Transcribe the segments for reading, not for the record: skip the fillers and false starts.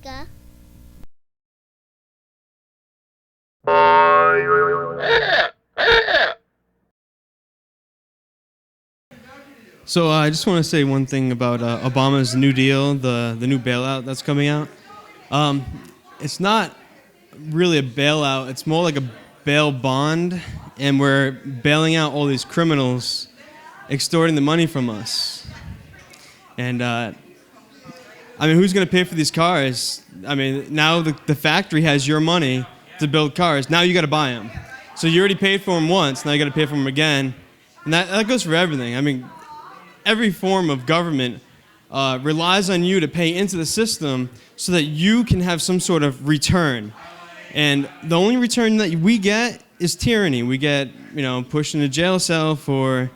America. So I just want to say one thing about Obama's New Deal, the new bailout that's coming out. It's not really a bailout. It's more like a bail bond, and we're bailing out all these criminals extorting the money from us. And who's going to pay for these cars? Now the factory has your money to build cars. Now you got to buy them. So you already paid for them once. Now you got to pay for them again. And that goes for everything. Every form of government relies on you to pay into the system so that you can have some sort of return. And the only return that we get is tyranny. We get, pushed in a jail cell for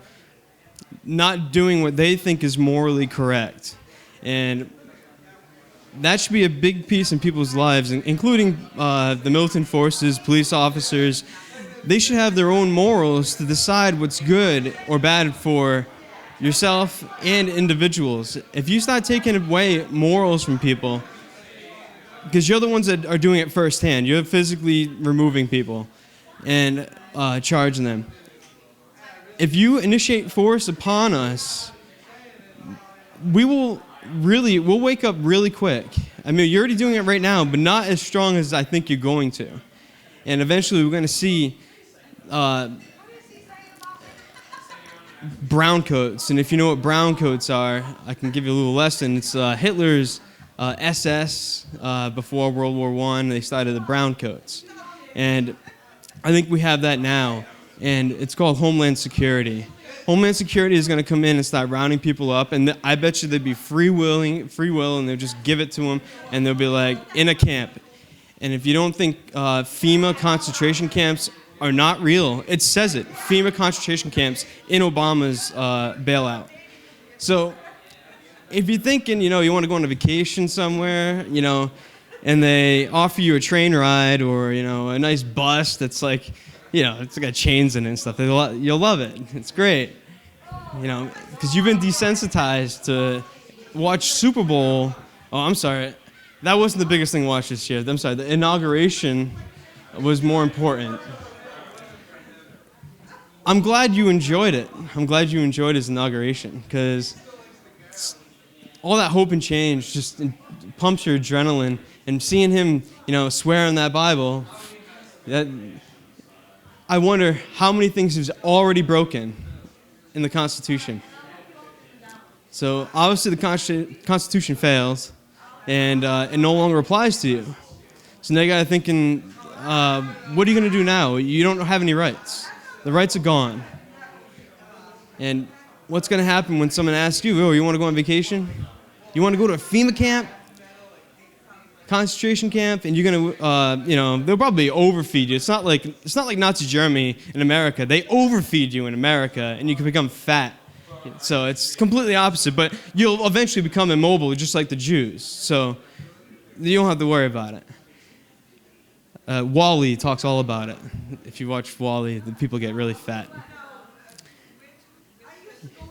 not doing what they think is morally correct. And that should be a big piece in people's lives, including the militant forces, police officers. They should have their own morals to decide what's good or bad for yourself and individuals. If you start taking away morals from people, because you're the ones that are doing it firsthand, you're physically removing people and charging them. If you initiate force upon us, we'll wake up really quick. You're already doing it right now, but not as strong as I think you're going to. And eventually we're going to see brown coats. And if you know what brown coats are, I can give you a little lesson. It's Hitler's SS before World War I. They started the brown coats. And I think we have that now. And it's called Homeland Security. Homeland Security is going to come in and start rounding people up. And I bet you they'd be free will, and they'll just give it to them. And they'll be like, in a camp. And if you don't think FEMA concentration camps are not real, it says it. FEMA concentration camps in Obama's bailout. So if you're thinking, you want to go on a vacation somewhere, and they offer you a train ride or, a nice bus that's like, it's got chains in it and stuff, you'll love it. It's great. Because you've been desensitized to watch Super Bowl. Oh, I'm sorry. That wasn't the biggest thing to watch this year. I'm sorry. The inauguration was more important. I'm glad you enjoyed it. I'm glad you enjoyed his inauguration, because all that hope and change just pumps your adrenaline. And seeing him, swear on that Bible, I wonder how many things he's already broken in the Constitution. So obviously the Constitution fails, and it no longer applies to you. So now you got to thinking, what are you going to do now? You don't have any rights. The rights are gone. And what's going to happen when someone asks you, oh, you want to go on vacation? You want to go to a FEMA camp? Concentration camp? And you're going to, they'll probably overfeed you. It's not like Nazi Germany in America. They overfeed you in America, and you can become fat. So it's completely opposite. But you'll eventually become immobile, just like the Jews. So you don't have to worry about it. Wall-E talks all about it. If you watch Wall-E, the people get really fat.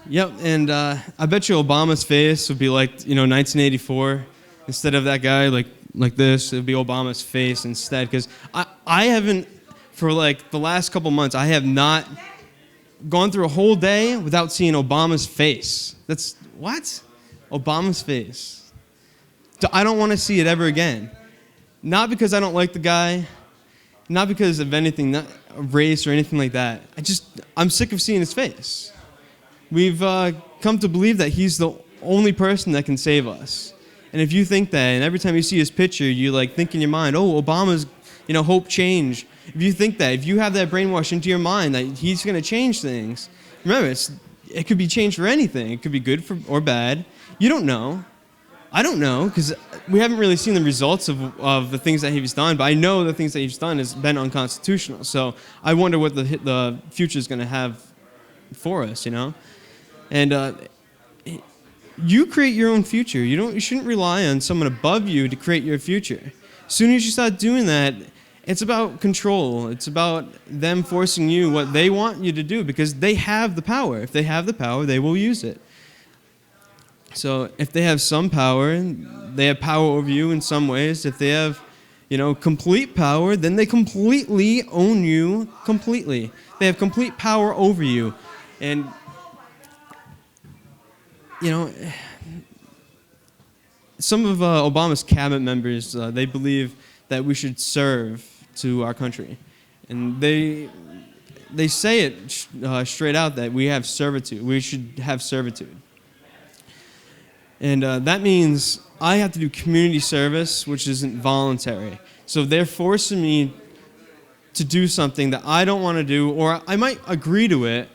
Yep, and I bet you Obama's face would be like, 1984. Instead of that guy like this, it would be Obama's face instead. Because I haven't, for like the last couple months, I have not gone through a whole day without seeing Obama's face. That's, what? Obama's face. I don't want to see it ever again. Not because I don't like the guy, not because of anything, not race or anything like that. I'm sick of seeing his face. We've come to believe that he's the only person that can save us. And if you think that, and every time you see his picture, you think in your mind, oh, Obama's, hope change. If you think that, if you have that brainwash into your mind that he's going to change things, remember, it could be changed for anything. It could be good or bad. You don't know. I don't know, because we haven't really seen the results of the things that he's done, but I know the things that he's done has been unconstitutional. So I wonder what the future is going to have for us, And you create your own future. You shouldn't rely on someone above you to create your future. As soon as you start doing that, it's about control. It's about them forcing you what they want you to do, because they have the power. If they have the power, they will use it. So if they have some power, they have power over you in some ways. If they have, complete power, then they completely own you completely. They have complete power over you. And, you know, some of Obama's cabinet members, they believe that we should serve to our country. And they say it straight out that we have servitude. We should have servitude. And that means I have to do community service, which isn't voluntary. So they're forcing me to do something that I don't want to do, or I might agree to it,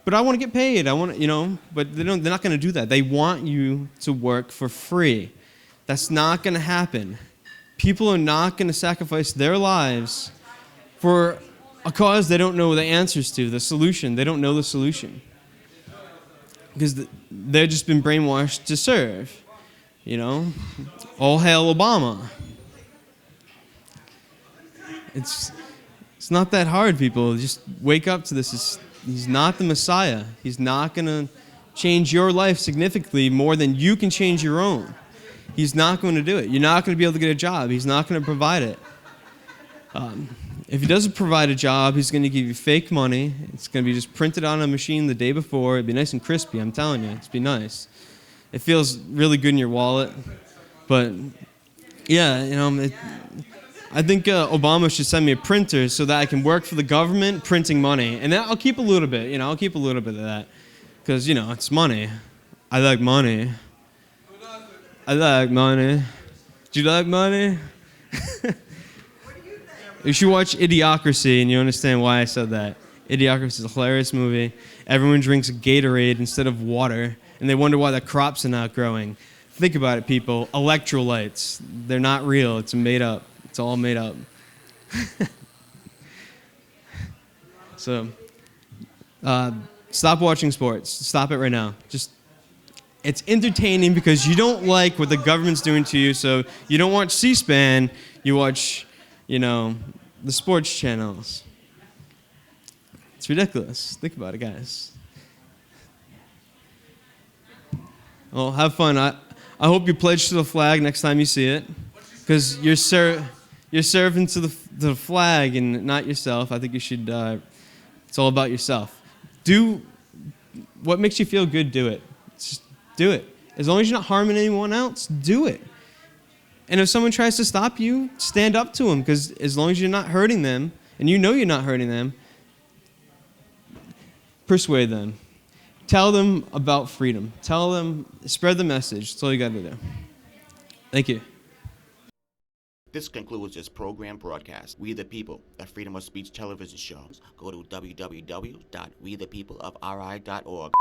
but I want to get paid. I want to, but they're not going to do that. They want you to work for free. That's not going to happen. People are not going to sacrifice their lives for a cause they don't know the answers to, the solution. They don't know the solution. Because they've just been brainwashed to serve. All hail Obama. It's not that hard, people. Just wake up to this. He's not the Messiah. He's not going to change your life significantly more than you can change your own. He's not going to do it. You're not going to be able to get a job. He's not going to provide it. If he doesn't provide a job, he's going to give you fake money. It's going to be just printed on a machine the day before. It'd be nice and crispy, I'm telling you. It'd be nice. It feels really good in your wallet. But, yeah, I think Obama should send me a printer so that I can work for the government printing money. And then I'll keep a little bit, I'll keep a little bit of that. Because, it's money. I like money. I like money. Do you like money? You should watch Idiocracy, and you understand why I said that. Idiocracy is a hilarious movie. Everyone drinks Gatorade instead of water, and they wonder why the crops are not growing. Think about it, people. Electrolytes. They're not real. It's made up. It's all made up. So, stop watching sports. Stop it right now. It's entertaining because you don't like what the government's doing to you, so you don't watch C-SPAN. You watch the sports channels. It's ridiculous. Think about it, guys. Well, have fun. I hope you pledge to the flag next time you see it, because you're serving to the flag and not yourself. I think you should. It's all about yourself. Do what makes you feel good. Do it. Just do it. As long as you're not harming anyone else, do it. And if someone tries to stop you, stand up to them, because as long as you're not hurting them, and you know you're not hurting them, persuade them. Tell them about freedom. Tell them, spread the message. That's all you got to do. Thank you. This concludes this program broadcast. We the People, a freedom of speech television show. Go to www.wethepeopleofri.org.